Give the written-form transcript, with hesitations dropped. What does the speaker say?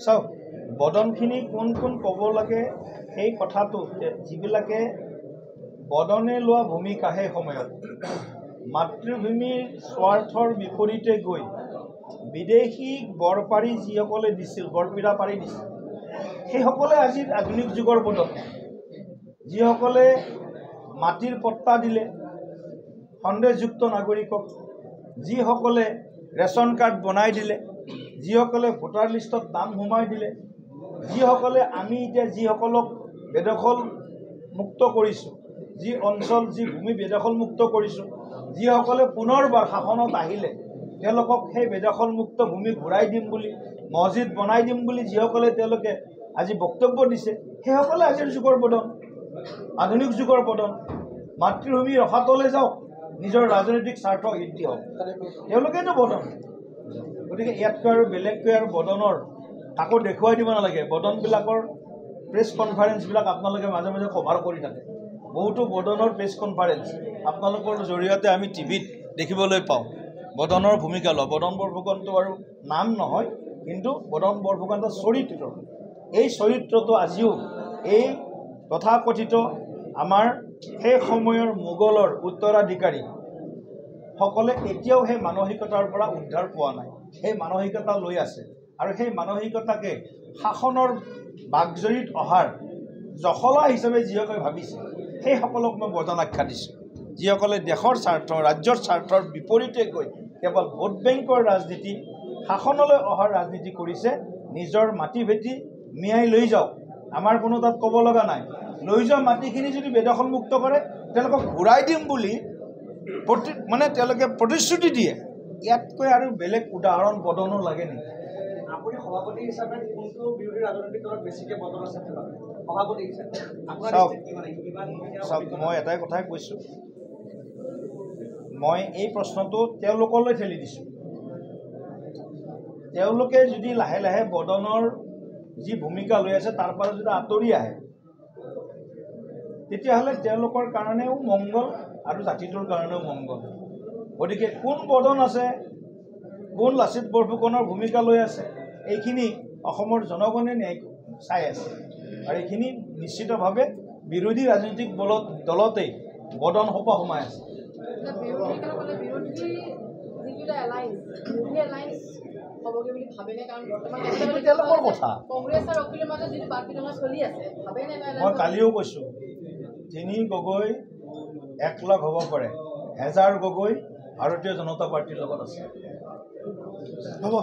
চাওক বদনখিনি কোন কোন ক'ব লাগে সেই কথাটো যিবিলাকে বদনে লোৱা ভূমিকা সেই সময়ত মাতৃভূমিৰ স্বাৰ্থৰ বিপৰীতে গৈ বিদেশীক বৰ পাৰি যিসকলে দিছিল বৰপীৰা পাৰি দিছিল সেইসকলে আজিৰ আধুনিক যুগৰ বদন যিসকলে মাটিৰ পট্টা দিলে সন্দেহযুক্ত নাগৰিকক যিসকলে ৰেচন কাৰ্ড বনাই দিলে যিসকলে ভোটাৰ লিষ্টত নাম সোমাই দিলে যিসকলে আমি এতিয়া যিসকলক বেদখল মুক্ত কৰিছোঁ যি অঞ্চল যি ভূমি বেদখল মুক্ত কৰিছোঁ যিসকলে পুনৰবাৰ শাসনত আহিলে তেওঁলোকক সেই বেদখল মুক্ত ভূমি ঘূৰাই দিম বুলি মছজিদ বনাই দিম বুলি যিসকলে তেওঁলোকে আজি বক্তব্য দিছে সেইসকলে আজিৰ যুগৰ বদন আধুনিক যুগৰ বদন মাতৃভূমি ৰখাতলৈ যাওক নিজৰ ৰাজনৈতিক স্বাৰ্থ সিদ্ধি হওক তেওঁলোকেতো বদন গতিকে ইয়াতকৈ আৰু বেলেগকৈ আৰু বদনৰ তাকো দেখুৱাই দিব নালাগে বদনবিলাকৰ প্ৰেছ কনফাৰেন্সবিলাক আপোনালোকে মাজে মাজে কভাৰ কৰি থাকে বহুতো বদনৰ প্ৰেছ কনফাৰেন্স আপোনালোকৰ জৰিয়তে আমি টিভিত দেখিবলৈ পাওঁ বদনৰ ভূমিকা লয় বদন বৰফুকনটো আৰু নাম নহয় কিন্তু বদন বৰফুকনৰ চৰিত্ৰ এই চৰিত্ৰটো আজিও এই তথাকথিত আমাৰ সেই সময়ৰ মোগলৰ উত্তৰাধিকাৰী সকলে এতিয়াও সেই মানসিকতাৰ পৰা উদ্ধাৰ পোৱা নাই সেই মানসিকতা লৈ আছে আৰু সেই মানসিকতাকে শাসনৰ বাগজৰীত অহাৰ জখলা হিচাপে যিসকলে ভাবিছে সেইসকলক মই বদন আখ্যা দিছোঁ যিসকলে দেশৰ স্বাৰ্থ ৰাজ্যৰ স্বাৰ্থৰ বিপৰীতে গৈ কেৱল ভোট বেংকৰ ৰাজনীতি শাসনলৈ অহাৰ ৰাজনীতি কৰিছে নিজৰ মাটি ভেটি মিয়াই লৈ যাওক আমাৰ কোনো তাত ক'ব লগা নাই লৈ যোৱা মাটিখিনি যদি বেদখল মুক্ত কৰে তেওঁলোকক ঘূৰাই দিম বুলি মানে তেওঁলোকে প্ৰতিশ্ৰুতি দিয়ে ইয়াতকৈ আৰু বেলেগ উদাহৰণ বদনৰ লাগে নেকি আপুনি সভাপতি হিচাপে কোনটো বিৰোধী ৰাজনৈতিক দলত বেছিকৈ বদন আছে সভাপতি হিচাপে চাওক মই এটাই কথাই কৈছোঁ মই এই প্ৰশ্নটো তেওঁলোকলৈ ঠেলি দিছোঁ তেওঁলোকে যদি লাহে লাহে বদনৰ যি ভূমিকা লৈ আছে তাৰ পৰা যদি আঁতৰি আহে তেতিয়াহ'লে তেওঁলোকৰ কাৰণেও মংগল আৰু জাতিটোৰ কাৰণেও মংগল গতিকে কোন বদন আছে কোন লাচিত বৰফুকনৰ ভূমিকা লৈ আছে এইখিনি অসমৰ জনগণে ন্যায় চাই আছে আৰু এইখিনি নিশ্চিতভাৱে বিৰোধী ৰাজনৈতিক দলতেই বদন সোপা সোমাই আছে তেওঁলোকৰ কথা মই কালিও কৈছোঁ 3 গগৈ একলগ হ'ব পাৰে 1000 গগৈ ভাৰতীয় জনতা পাৰ্টিৰ লগত আছে হ'ব